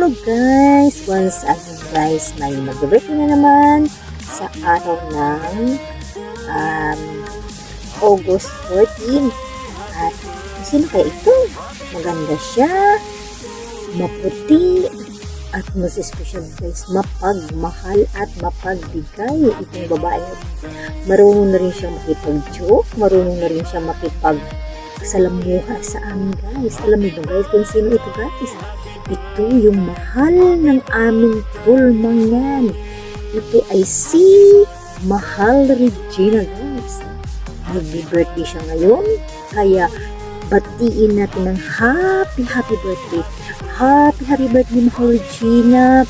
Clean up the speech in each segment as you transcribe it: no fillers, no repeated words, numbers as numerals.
Hello guys! Once again guys, may mag-birthday na naman sa araw ng August 14. At sino kaya ito? Maganda siya, maputi, at mas special guys, mapagmahal at mapagbigay itong babae. Marunong na rin siyang makipag-joke, marunong na rin siyang salamuha sa amin guys. Alam niyo ba guys kung sino ito guys? Ito yung mahal ng aming tulmangan. Ito ay si Mahal Regina guys. Mag-birthday siya ngayon, kaya batiin natin ng happy birthday. Happy birthday Mahal Regina.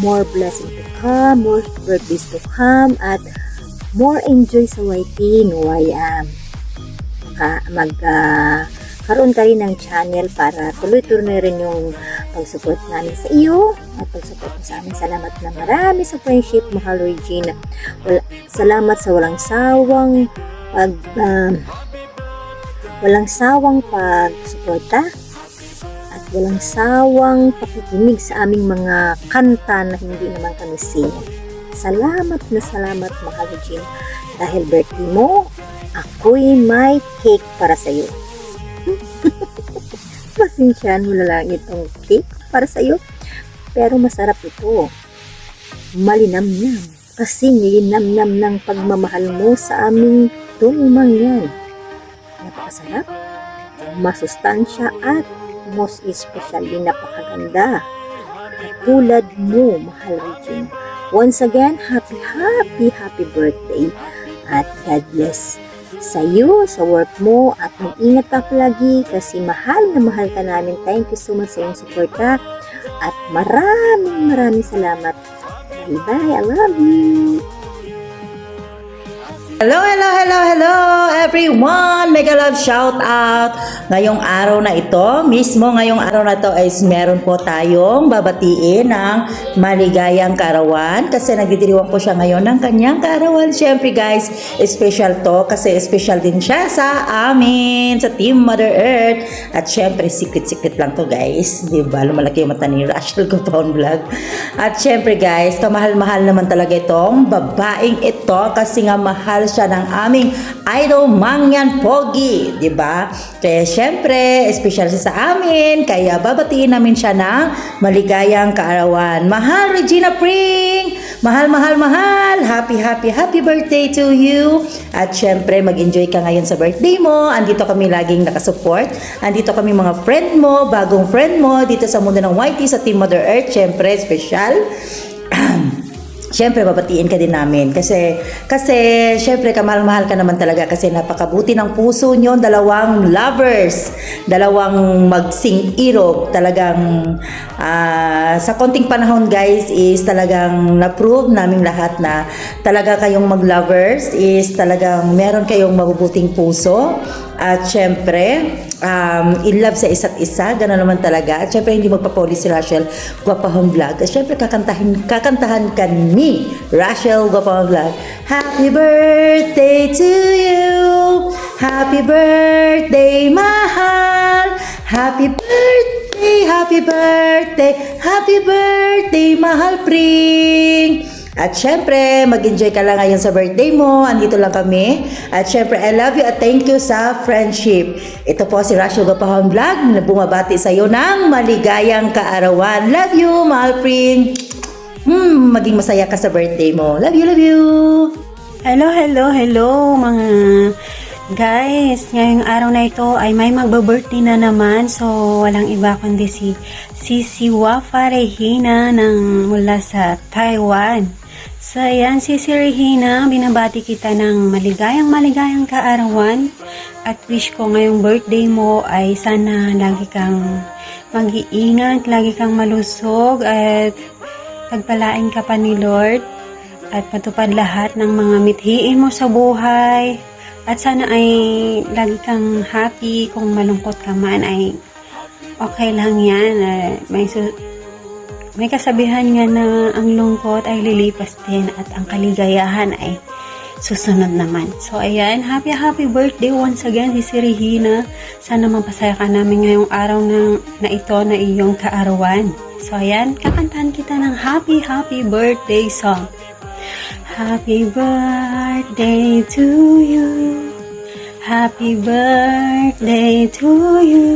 More blessings to come, more birthdays to come, at more enjoy sa waiting. Magkaroon ka rin ng channel para tuloy-tuloy rin yung pag-support namin sa iyo at pag-support mo sa amin. Salamat na marami sa friendship, Mahal Regina. Salamat sa walang sawang pagsuporta at walang sawang pakikinig sa aming mga kanta na hindi naman kami sing. Salamat na salamat, Mahal Regina. Dahil birthday mo, ako'y may cake para sa iyo. Pasensyahan mo na lang itong cake para sa iyo, pero masarap ito. Malinamnam, kasi nilinamnam ng pagmamahal mo sa aming tulmangan. Napakasarap, masustansya, at most especially napakaganda. Katulad mo, Mahal Regina. Once again, happy birthday, at God bless sa iyo, sa work mo, at mag-ingat ka palagi kasi mahal na mahal ka namin. Thank you so much sa iyong suporta at maraming salamat. Bye, I love you. Hello everyone! Mega love shout out! Ngayong araw na ito, ngayong araw na ito ay meron po tayong babatiin ng maligayang kaarawan kasi nagdidiriwang po siya ngayon ng kanyang kaarawan. Siyempre guys, special to kasi special din siya sa amin, sa Team Mother Earth. At siyempre, secret lang to guys. Diba? Lumalaki yung mata ni Rachel Gopon Vlog. At siyempre guys, kamahal-mahal naman talaga itong babaeng ito kasi nga mahal siya ng aming idol Mangyan Pogi, di ba? Kaya syempre, special siya sa amin, kaya babatiin namin siya ng maligayang kaarawan. Mahal Regina Pring! Mahal! Happy birthday to you! At syempre, mag-enjoy ka ngayon sa birthday mo. Andito kami laging nakasupport. Andito kami mga friend mo, bagong friend mo, dito sa mundo ng YT sa Team Mother Earth. Syempre, special. Siyempre, babatiin ka din namin. Kasi siyempre, kamahal-mahal ka naman talaga kasi napakabuti ng puso nyo. Dalawang lovers. Dalawang magsing-irog. Talagang, sa konting panahon, guys, is talagang na-prove namin lahat na talaga kayong mag-lovers is talagang meron kayong mabubuting puso. At syempre, in love sa isa't isa, gano'n naman talaga. At syempre, hindi magpapoli si Rachel Guapahon Vlog. At syempre, kakantahan ka ni Rachel Guapahon Vlog. Happy birthday to you! Happy birthday, mahal! Happy birthday, mahal Pring! At syempre, mag-enjoy ka lang ngayon sa birthday mo. Andito lang kami. At syempre, I love you at thank you sa friendship. Ito po si Rachel Gopahon Vlog na bumabati sa iyo ng maligayang kaarawan. Love you, Mahal Pring. Maging masaya ka sa birthday mo. Love you. Hello mga guys. Ngayong araw na ito ay may magba-birthday na naman. So, walang iba kundi si Wafa Regina mula sa Taiwan. So, ayan, si Regina, binabati kita ng maligayang kaarawan at wish ko ngayong birthday mo ay sana lagi kang mag-iingat, lagi kang malusog at pagpalain ka pa ni Lord at matupad lahat ng mga mithiin mo sa buhay at sana ay lagi kang happy. Kung malungkot ka man ay okay lang yan. May kasabihan nga na ang lungkot ay lilipas din at ang kaligayahan ay susunod naman. So, ayan, happy birthday once again, si Regina. Sana mapasaya ka namin ngayong araw na ito na iyong kaarawan. So, ayan, kakantahan kita ng happy birthday song. Happy birthday to you. Happy birthday to you.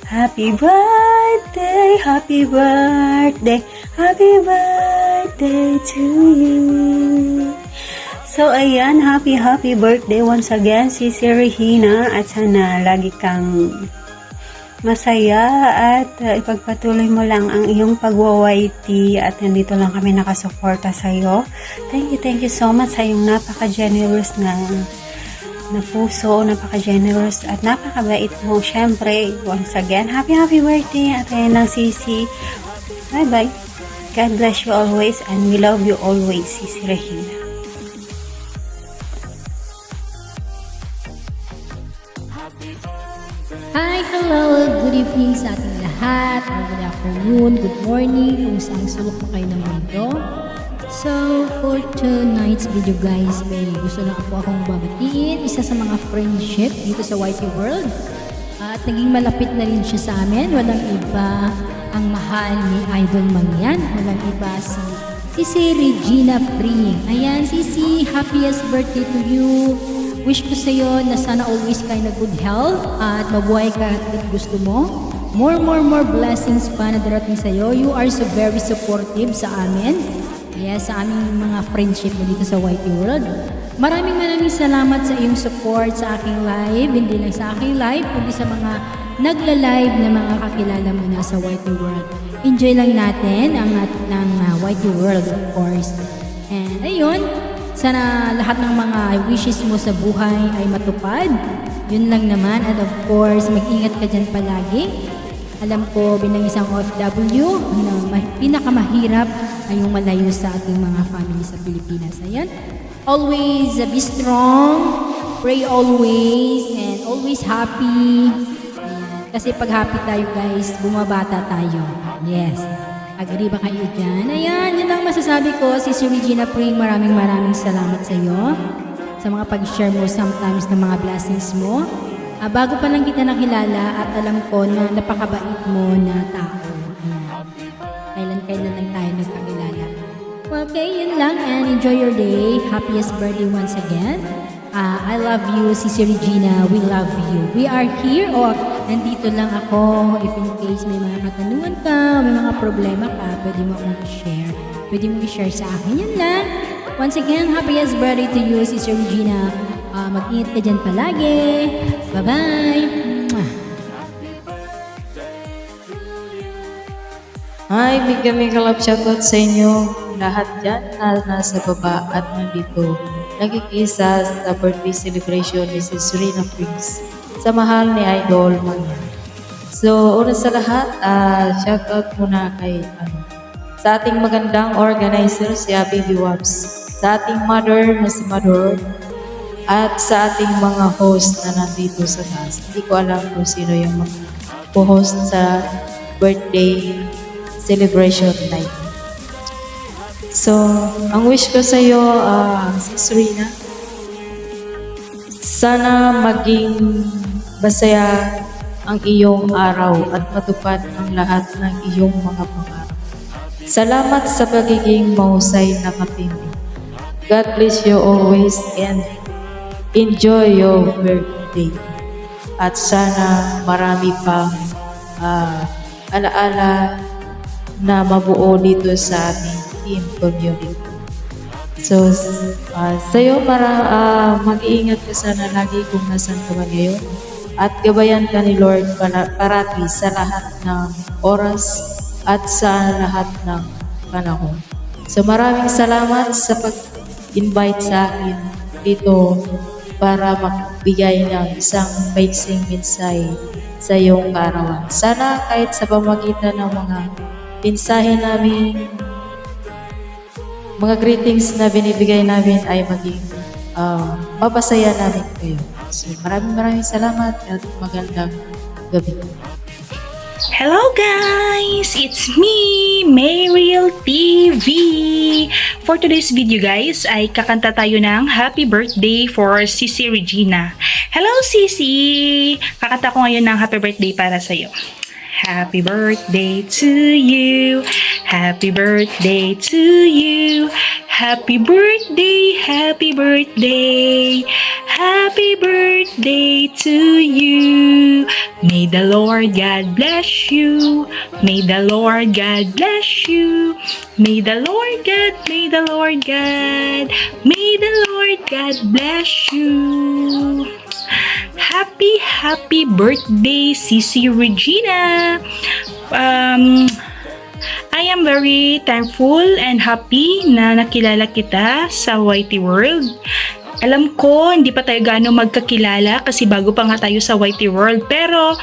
Happy birthday, happy birthday, happy birthday to you. So, ayan, happy birthday once again, Sisi Regina, at sana lagi kang masaya at ipagpatuloy mo lang ang iyong pagwawaiti at nandito lang kami nakasuporta sa iyo. Thank you so much sa iyong napaka-generous na puso, napaka-generous at napakabait mo. Syempre, once again, happy birthday at ayan lang Sisi. Bye-bye. God bless you always and we love you always, Sisi Regina. Hi, hello, good evening sa ating lahat, or good afternoon, good morning, kung saan sulok mo kayo ng mundo. So, for tonight's video guys, may gusto lang po akong babatiin, isa sa mga friendship dito sa YT World. At naging malapit na rin siya sa amin, walang iba ang mahal ni Idol Mangyan, walang iba si Regina Pring. Ayan, Sisi, happiest birthday to you. Wish ko sa iyo na sana always kayo na good health at mabuhay ka at gusto mo. More blessings pa na darating sa iyo. You are so very supportive sa amin. Yes, sa aming mga friendship mo dito sa YT World. Maraming salamat sa iyong support sa aking live. Hindi lang sa aking live, kundi sa mga nagla-live na mga kakilala mo na sa YT World. Enjoy lang natin ang ng YT World, of course. And ayun, sana lahat ng mga wishes mo sa buhay ay matupad. Yun lang naman. And of course, mag-ingat ka dyan palagi. Alam ko bilang isang OFW, pinakamahirap ay yung malayo sa ating mga family sa Pilipinas. Ayan. Always be strong, pray always, and always happy. Ayan. Kasi pag happy tayo guys, bumabata tayo. Yes. Agree ba kayo dyan? Ayan, yun lang masasabi ko. Sisi Regina Pring, maraming salamat sa iyo. Sa mga pag-share mo sometimes ng mga blessings mo. Bago pa lang kita nakilala at alam ko na napakabait mo na tao. Ayan. Kailan lang tayo nagkakilala. Okay, yun lang and enjoy your day. Happiest birthday once again. I love you, Sisi Regina. We love you. We are here. Nandito lang ako. If in case may mga katanungan ka, may mga problema ka, pwede mo akong i-share. Pwede mo i-share sa akin. Yan lang. Once again, happiest birthday to you, Sisi Regina. Mag-ingat ka dyan palagi. Bye-bye! Hi, mega love shoutout sa inyo lahat dyan na nasa baba at nandito. Nagkikisa sa birthday celebration ni Regina Pring sa mahal ni Idol Mangyan. So, una sa lahat, shoutout muna kay sa ating magandang organizer, si Baby Wabs, sa ating mother na si Mother, at sa ating mga host na nandito sa taas. Hindi ko alam kung sino yung mga co-host sa birthday celebration night. So, ang wish ko sa iyo, Sis Rina, sana maging masaya ang iyong araw at matupad ang lahat ng iyong mga pangarap. Salamat sa pagiging mahusay na kapimpi. God bless you always and enjoy your birthday. At sana marami pang alaala na mabuo dito sa ating team community. So, sa'yo mag-iingat ka sana lagi kung nasan ka man ngayon. At gabayan ka ni Lord parati sa lahat ng oras at sa lahat ng panahon. So maraming salamat sa pag-invite sa akin dito para magbigay ng isang maiksing mensahe sa iyong kaarawan. Sana kahit sa pamagitan ng mga mensahe namin, mga greetings na binibigay namin ay maging mapasaya namin kayo. So maraming salamat at magandang gabi. Hello guys! It's me, Mariel TV! For today's video guys, ay kakanta tayo ng happy birthday for Sisi Regina. Hello Sisi! Kakanta ko ngayon ng happy birthday para sa'yo. Happy birthday to you. Happy birthday to you. Happy birthday, happy birthday. Happy birthday to you. May the Lord God bless you. May the Lord God bless you. May the Lord God, may the Lord God, may the Lord God bless you. Happy birthday, Sisi Regina. I am very thankful and happy na nakilala kita sa YT World. Alam ko, hindi pa tayo gaano magkakilala kasi bago pa nga tayo sa YT World. Pero,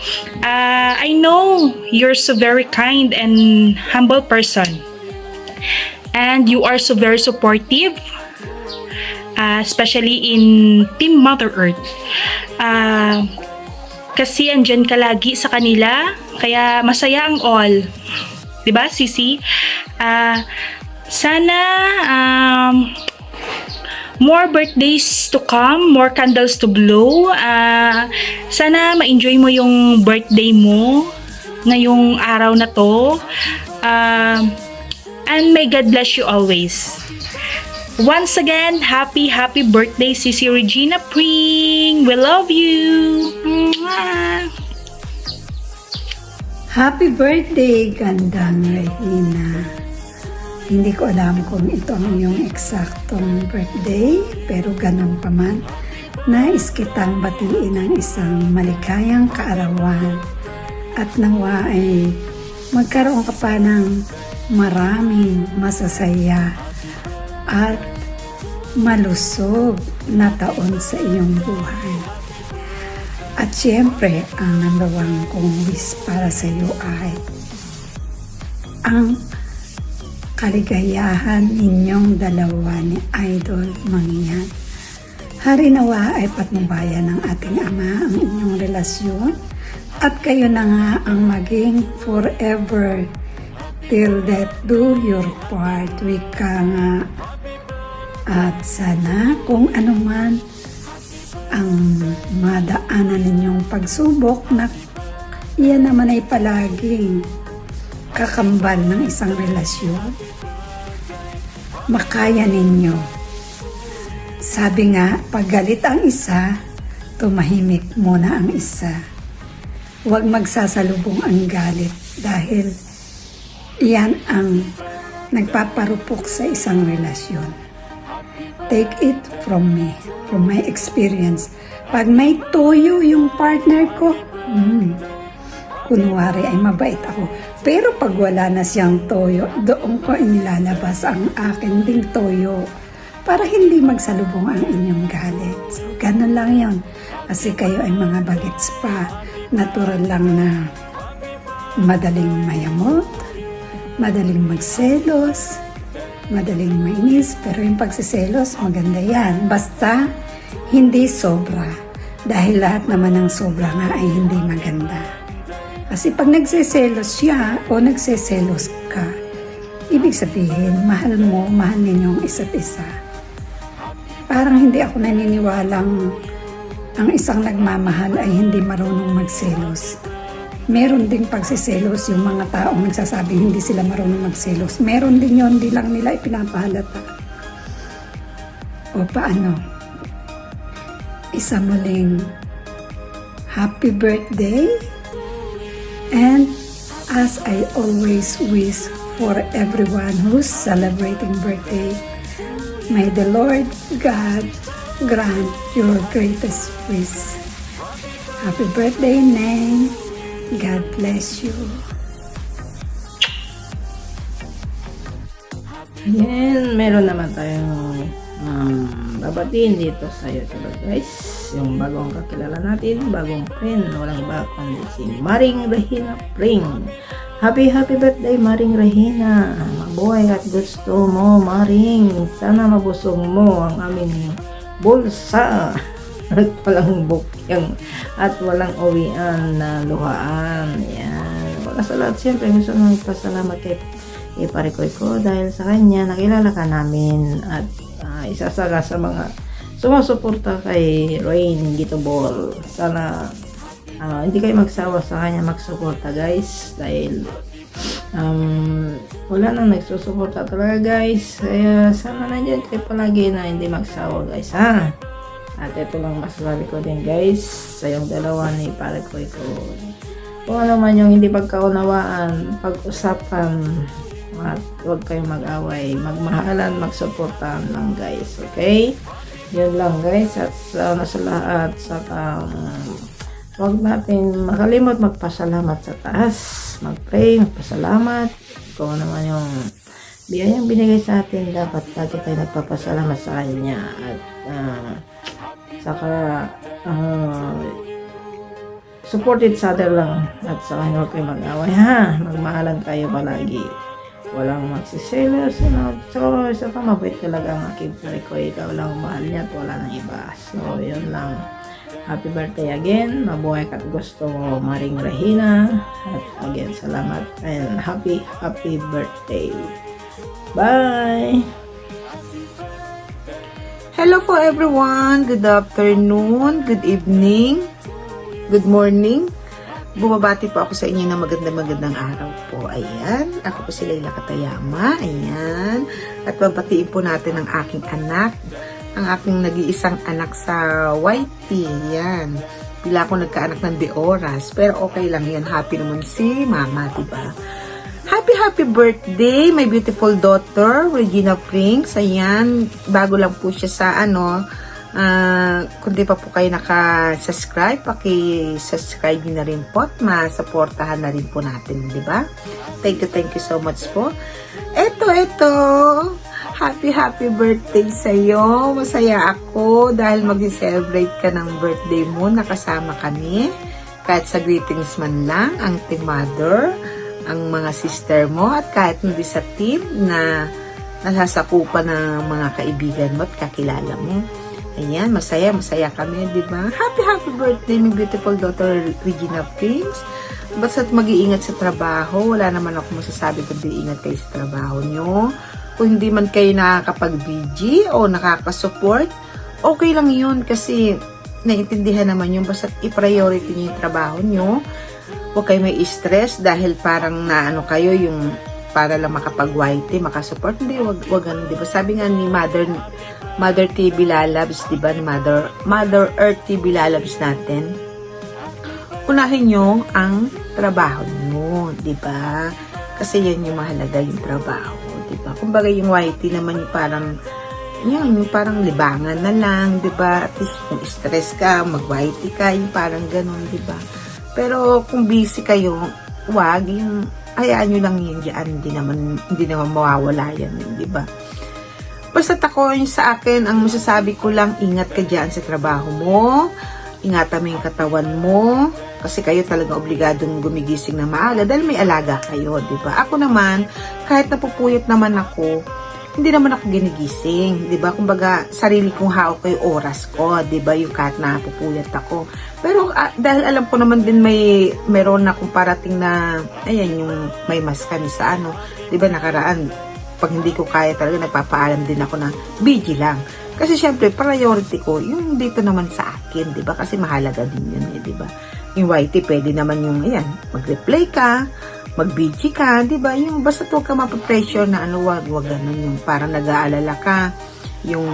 I know you're so very kind and humble person. And you are so very supportive. Especially in Team Mother Earth. Kasi andyan ka lagi sa kanila, kaya masaya ang all. Diba, Sisi? Sana more birthdays to come, more candles to blow. Sana ma-enjoy mo yung birthday mo ngayong araw na to. And may God bless you always. Once again, happy birthday, Sisi Regina Pring. We love you. Mwah. Happy birthday, gandang Regina. Hindi ko alam kung ito ang iyong eksaktong birthday, pero ganun pa man, nais kitang batiin ng isang maligayang kaarawan at nawa ay magkaroon ka pa ng maraming masasaya at malusog na taon sa iyong buhay. At siyempre, ang number one kong wish para sa iyo ay ang kaligayahan ninyong dalawa ni Idol Mangian. Harinawa ay patnubayan ng ating Ama ang inyong relasyon at kayo na nga ang maging forever till death do your part. Wika nga. At sana kung anuman ang madaanan ninyong pagsubok na iyan naman ay palaging kakambal ng isang relasyon, makaya ninyo. Sabi nga, pag galit ang isa, tumahimik muna ang isa. Huwag magsasalubong ang galit dahil iyan ang nagpaparupok sa isang relasyon. Take it from me, from my experience. Pag may toyo yung partner ko, kunwari ay mabait ako. Pero pag wala na siyang toyo, doon ko inilalabas ang akin ding toyo para hindi magsalubong ang inyong galit. So, ganun lang yon. Kasi kayo ay mga bagets pa. Natural lang na madaling mayamot, madaling magselos, madaling mainis, pero yung pagsiselos, maganda yan. Basta, hindi sobra. Dahil lahat naman ng sobra nga ay hindi maganda. Kasi pag nagsiselos siya o nagsiselos ka, ibig sabihin, mahal mo, mahal ninyong isa't isa. Parang hindi ako naniniwalang ang isang nagmamahal ay hindi marunong magselos. Meron ding pagsiselos yung mga taong nagsasabing hindi sila marunong magselos. Meron din yun, di lang nila ipinapahalata. O paano? Isa muling happy birthday. And as I always wish for everyone who's celebrating birthday, may the Lord God grant your greatest wish. Happy birthday, Neng. God bless you. Ayan, meron naman tayong babatiin dito sa YouTube guys. Yung bagong kakilala natin, bagong friend, walang iba kundi si Maring Regina Pring. Happy birthday Maring Regina. Mabuhay at gusto mo Maring. Sana mabusog mo ang aming bulsa. At walang bukyang at walang uwian na luhaan. Yan. sa lahat, siyempre gusto nang pasalamat kay Parikoy ko dahil sa kanya nakilala ka namin at isa sa mga sumusuporta kay Rain Gitobol. Sana hindi kayo magsawa sa kanya magsuporta guys dahil wala nang nagsusuporta talaga guys. Kaya sana nandiyan kayo palagi na hindi magsawa guys ha. At ito lang masasabi ko din guys sa yung dalawa ni Parikoy ko. Kung ano man yung hindi pagkaunawaan, pag-usapan at huwag kayong mag-away, magmahalan, magsuportahan lang guys, okay? Yun lang guys at sa lahat huwag natin makalimot magpasalamat sa taas, mag-pray, magpasalamat kung ano man yung biyayang binigay sa atin, dapat lagi tayo nagpapasalamat sa kanya at saka support each other lang at sa kanya huwag kayo mag-away ha, magmahalan kayo palagi, walang magsiselos, saka mabait talaga ang aking Parikoy, ikaw lang mahal niya at wala nang iba. So yun lang, happy birthday again, mabuhay ka at gusto mo Maring Regina, at again salamat and happy birthday. Bye! Hello po everyone, good afternoon, good evening, good morning. Bumabati po ako sa inyo ng magandang araw po. Ayan, ako po si Leila Katayama. Ayan, at babatiin po natin ang aking anak, ang aking nag-iisang anak sa YT. Ayan, bila ako nagkaanak ng 2 oras, pero okay lang yan. Happy naman si mama, diba? Happy birthday, my beautiful daughter, Regina Prinks. Ayan, bago lang po siya sa kung di pa po kayo naka-subscribe, paki-subscribe nyo na rin po at masuportahan na rin po natin, di ba? Thank you so much po. Eto, happy birthday sa'yo. Masaya ako dahil mag-celebrate ka ng birthday mo, nakasama kami. Kahit sa greetings man lang, ang team mother, ang mga sister mo, at kahit hindi sa team na nasasakupan ng mga kaibigan mo at kakilala mo. Ayan, masaya kami, di ba? Happy birthday, my beautiful daughter, Regina Prince. Basta't mag-iingat sa trabaho. Wala naman ako masasabi kundi ingat kayo sa trabaho nyo. Kung hindi man kayo nakakapag-BG o nakakasupport, okay lang yun kasi naiintindihan naman yun. Basta't i-priority nyo yung trabaho nyo. Huwag kayo may stress dahil parang naano kayo yung para lang makapag-YT, makasupport. Hindi, wag ganun, di ba? Sabi nga ni Mother TV Lalabs, di ba? Ni Mother Earth TV Lalabs natin. Unahin nyo ang trabaho nyo, di ba? Kasi yan yung mahalaga, yung trabaho, di ba? Kumbaga yung YT naman yung parang libangan na lang, di ba? At least kung stress ka, mag-YT ka, yung parang ganun, di ba? Pero kung busy kayo, wag yung hayaan nyo lang yun dyan, hindi naman mawawala yan, di ba? Basta ako yung sa akin, ang masasabi ko lang, ingat ka dyan sa trabaho mo, ingatan mo yung katawan mo, kasi kayo talaga obligadong gumigising na maaga dahil may alaga kayo, di ba? Ako naman, kahit napupuyat naman ako, hindi naman ako ginigising, di ba? Kumbaga, sarili kong hawak ko yung oras ko, di ba? Yung kahit napupuyat ako. Pero dahil alam ko naman din meron akong parating na, ayan, yung may mas kami sa di ba, nakaraan, pag hindi ko kaya talaga, nagpapaalam din ako na BG lang. Kasi syempre, priority ko, yung dito naman sa akin, di ba? Kasi mahalaga din yun, di ba? Yung YT, pwede naman yung, ayan, mag-replay ka, mag-BG ka, di ba? Yung basta huwag ka mapapressure na wag ganun, yung parang nag-aalala ka, yung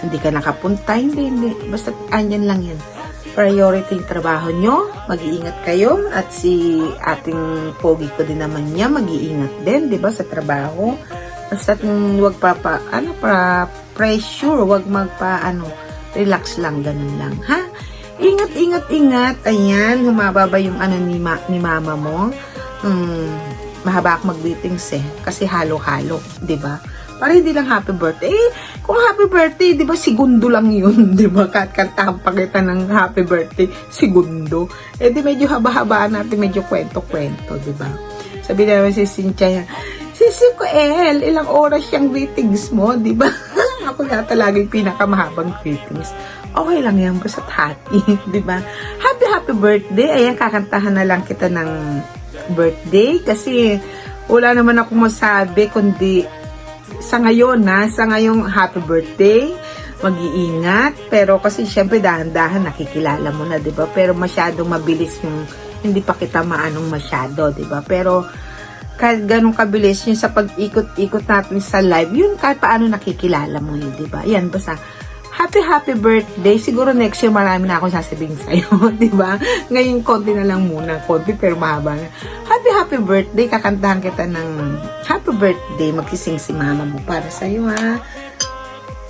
hindi ka nakapunta, hindi. Basta andyan lang yan. Priority yung trabaho nyo, mag-iingat kayo, at si ating pogi ko din naman niya, mag-iingat din, di ba, sa trabaho. Basta huwag pressure, huwag relax lang, ganun lang, ha? Ingat. Ayan, humababa yung ni mama mo. Mahaba ako mag-greetings kasi halo-halo, di ba? Para hindi lang happy birthday. Kung happy birthday, di ba, segundo lang yun, di ba? Kantahan pa kita ng happy birthday, segundo. Di medyo haba-habaan natin, medyo kwento-kwento, di ba? Sabi naman si Cynthia, Sisi ko, ilang oras yung greetings mo, di ba? Ako yata laging pinakamahabang greetings. Okay lang yan, basta happy, di ba? Happy birthday. Ayan, kakantahan na lang kita ng birthday kasi wala naman ako masabi kundi sa ngayon happy birthday, mag-iingat, pero kasi syempre dahan-dahan nakikilala mo na, 'di ba? Pero masyadong mabilis yung hindi pa kita maanong masyado, 'di ba? Pero kahit ganun kabilis yung sa pag-ikot-ikot natin sa live, yun kahit paano nakikilala mo yun, 'di ba? Yan, basta happy birthday. Siguro next year marami na akong sasabihin sa'yo, di ba? Ngayon, konti na lang muna. Konti pero mahaba na. Happy birthday. Kakantahan kita ng happy birthday. Magsising si mama mo para sa'yo, ha?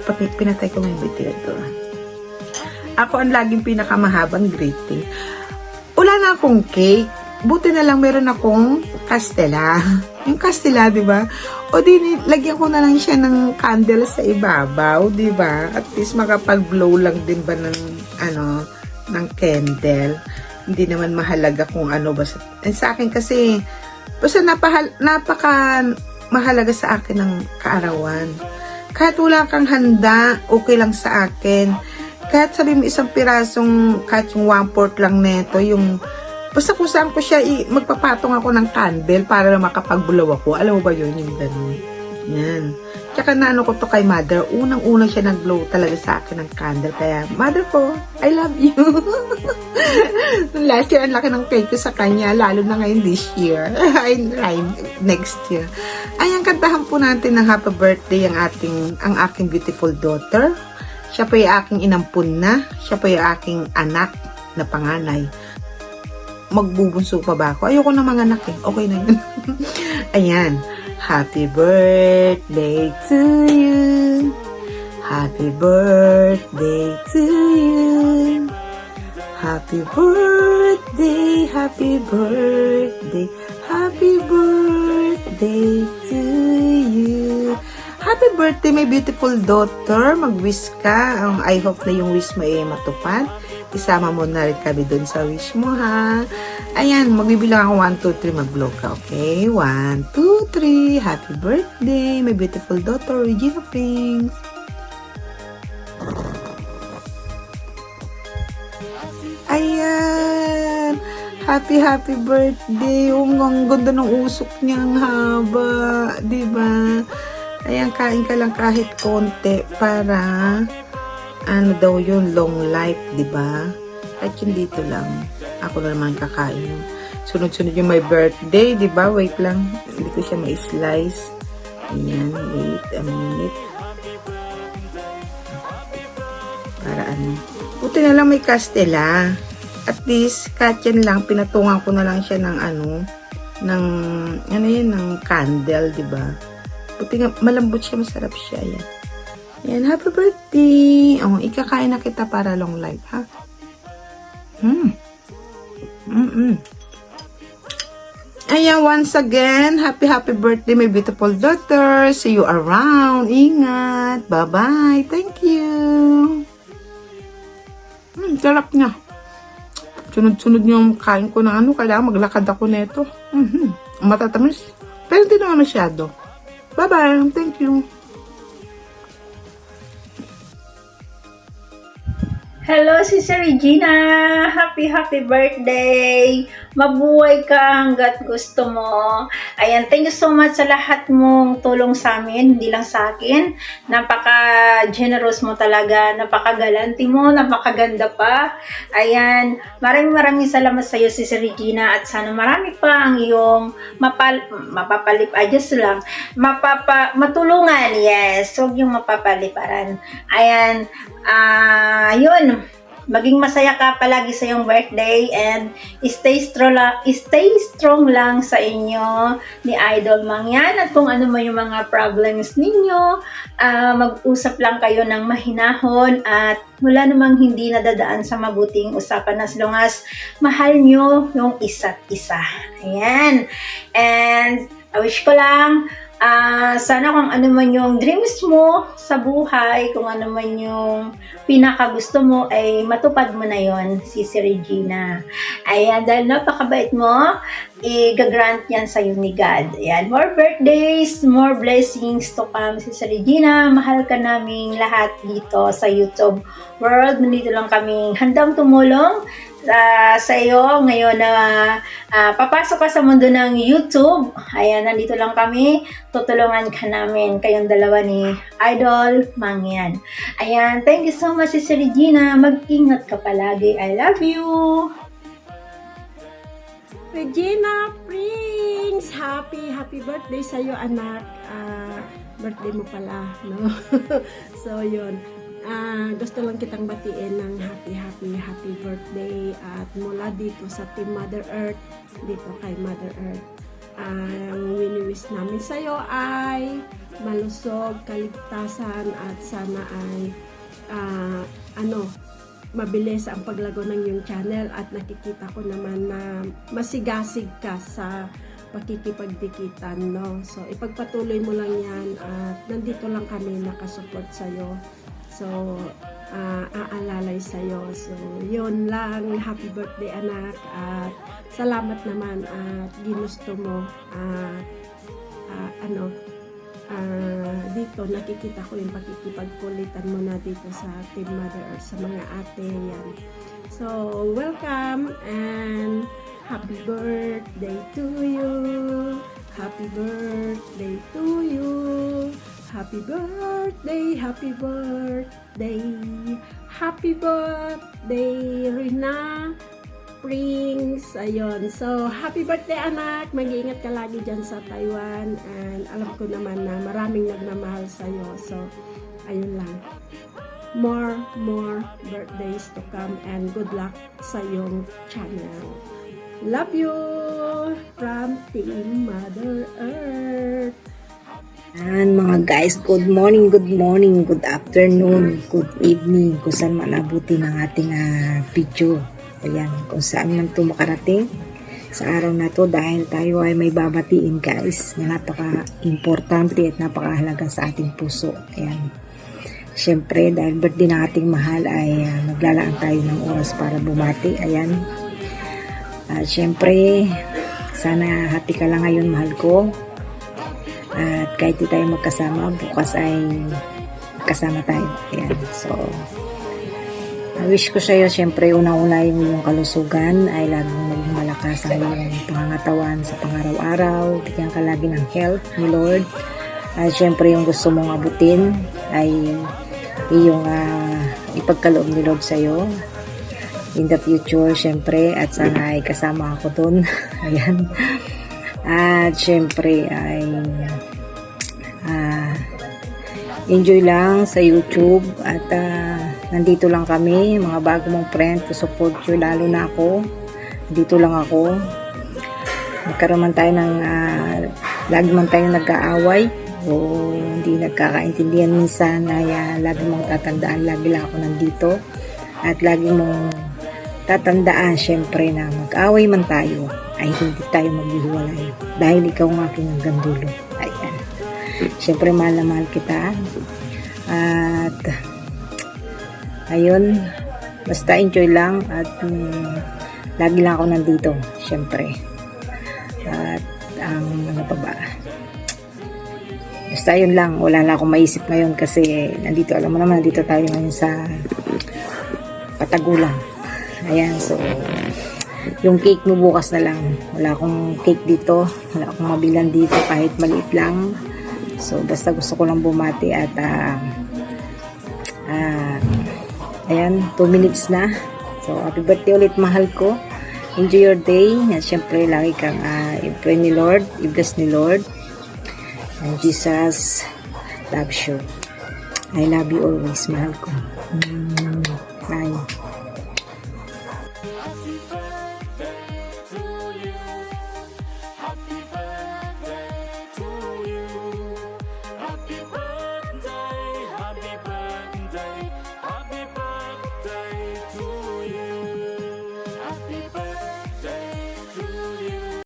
Pinatay ko may ventilator. Ako ang laging pinakamahabang greeting. Wala na akong cake. Buti na lang meron akong kastela. Yung kastela, di ba? O di, lagyan ko na lang siya ng candle sa ibabaw, di ba? At least makapag-blow lang din ba ng, ng candle. Hindi naman mahalaga kung ano ba. Sa akin kasi, basta napaka mahalaga sa akin ng kaarawan. Kahit wala kang handa, okay lang sa akin. Kahit sabi mo isang pirasong, kahit yung 1/4 lang neto, yung basta kung saan ko siya, magpapatong ako ng candle para na makapag-blow ako. Alam mo ba yun? Yung ganun. Yan. Tsaka naano ko to kay mother. Unang-unang siya nag-blow talaga sa akin ng candle. Kaya, mother ko, I love you. Last year, ang laki ng cake ko sa kanya. Lalo na ngayon this year. Next year. Ayan, kantahan po natin ng happy birthday ang aking beautiful daughter. Siya po yung aking inampun na. Siya po yung aking anak na panganay. Magbubunso pa ba ako? Ayoko na mga anak eh. Okay na yun. Ayan. Happy birthday to you. Happy birthday to you. Happy birthday, happy birthday, happy birthday to you. Happy birthday, my beautiful daughter. Mag-wish ka. I hope na yung wish mo ay matupad. Isama mo na rin kami dun sa wish mo, ha? Ayan, magbibilang ako 1, 2, 3, mag-blow ka, okay? 1, 2, 3, happy birthday, my beautiful daughter, Regina Frings. Ayan, happy birthday. Ang ganda ng usok niya, ang haba, diba? Ayan, kain ka lang kahit konti para ano daw yun, long life, di ba? Kahit yun dito lang. Ako na naman kakain. Sunod-sunod yung my birthday, di ba? Wait lang. Hindi ko siya ma-slice. Ayan, wait a minute. Para ano. Buti na lang may kastela. At least, kahit yan lang, pinatungan ko na lang siya ng ng candle, di ba? Buti nga, malambot siya, masarap siya. Ayan. Yan, happy birthday! Oh, ikakain na kita para long life, ha? Ayan, once again, happy birthday, my beautiful daughter. See you around. Ingat. Bye-bye. Thank you. Sarap niya. Sunod-sunod yung kain ko ng kailangan maglakad ako neto. Matatamis. Pero hindi naman masyado. Bye-bye. Thank you. Hello, Sister Regina! Happy birthday! Mabuhay ka hanggat gusto mo. Ayan, thank you so much sa lahat mong tulong sa amin, hindi lang sa akin. Napaka-generous mo talaga, napaka-galanti mo, napakaganda pa. Ayan, maraming salamat sa iyo, Sister Regina, at sana marami pa ang iyong matulungan. Yes, huwag yung mapapaliparan. Ayan, yun, maging masaya ka palagi sa iyong birthday and stay strong lang sa inyo ni Idol Mangyan, at kung ano man yung mga problems ninyo, mag-usap lang kayo ng mahinahon at wala namang hindi nadadaan sa mabuting usapan as long as mahal nyo yung isa't isa. Ayan, and I wish ko lang sana kung ano man yung dreams mo sa buhay, kung ano man yung pinakagusto mo, ay matupad mo na yon, Sisi Regina. Ayan, dahil napakabait mo, i-grant yan sa'yo ni God. Ayan, more birthdays, more blessings to come, Sisi Regina. Mahal ka naming lahat dito sa YouTube world. Nandito lang kaming handang tumulong sa iyo ngayon na papasok ka sa mundo ng YouTube. Ayan, nandito lang kami. Tutulungan ka namin. Kayong dalawa ni Idol Mangyan. Ayan, thank you so much, Sister Regina. Mag-ingat ka palagi. I love you. Regina Prince, happy birthday sa iyo, anak. Birthday mo pala, no? So yun, gusto lang kitang batiin ng happy birthday at mula dito sa Team Mother Earth, dito kay Mother Earth. Ang wini-wish namin sa iyo ay malusog, kaligtasan at sana ay mabilis ang paglago ng iyong channel at nakikita ko naman na masigasig ka sa pakikipagdikitan, no? So, ipagpatuloy mo lang yan at nandito lang kami nakasupport sa'yo. So, aalalay sa'yo. So, yun lang. Happy birthday, anak. At salamat naman at ginusto mo dito nakikita ko yung pakikipagkulitan mo na dito sa Team Mother Earth sa mga ate yan. So, welcome and happy birthday to you. Happy birthday to you. Happy birthday, happy birthday. Happy birthday, Rina Prince. Ayun. So, happy birthday, anak. Mag-iingat ka lagi dyan sa Taiwan. And alam ko naman na maraming nagmamahal sa'yo. So, ayun lang. More birthdays to come and good luck sa iyong channel. Love you from Team Mother Earth. And mga guys, good morning, good afternoon, good evening, kung saan man abuti ng ating video. Ayan, kung saan man ito makarating sa araw na to dahil tayo ay may babatiin guys na napaka-importante at napakahalaga sa ating puso. Ayan. Siyempre, dahil birthday ng ating mahal ay maglalaan tayo ng oras para bumati. Ayan. Siyempre, sana happy ka lang ngayon, mahal ko. At kahit di tayo magkasama, bukas ay magkasama tayo. Ayan. So, wish ko sa'yo, siyempre, una-una yung kalusugan ay laging maging malakas ang iyong pangangatawan sa pangaraw-araw. Bigyan ka lagi ng health ni Lord. At siyempre, yung gusto mong abutin ay iyong ipagkaloob ni Lord sa'yo in the future, siyempre. At sana ay kasama ako dun. Ayan. At siyempre, ay enjoy lang sa YouTube at nandito lang kami, mga bago mong friend to support you, lalo na ako. Dito lang ako. Nagkaroon man tayo ng lagi man tayo nag-aaway o hindi nagkakaintindihan minsan ay lagi mong tatandaan, lagi lang ako nandito at lagi mong tatandaan syempre na mag-away man tayo ay hindi tayo maghihiwalay dahil ikaw ang aking hanggang dulo. Ayan. Syempre mahal na mahal kita at ayun, basta enjoy lang at lagi lang ako nandito syempre. At ang ano pa ba, basta yun lang, wala na akong maisip ngayon kasi nandito, alam mo naman, nandito tayo ngayon sa Patagulang. Ayan, so yung cake mo bukas na lang. Wala akong cake dito, wala akong mabilan dito kahit maliit lang. So basta gusto ko lang bumati at ayan, 2 minutes na. So happy birthday ulit, mahal ko. Enjoy your day. At syempre lagi kang i-pray ni Lord, i-bless ni Lord. And Jesus loves you. I love you always, mahal ko. Bye.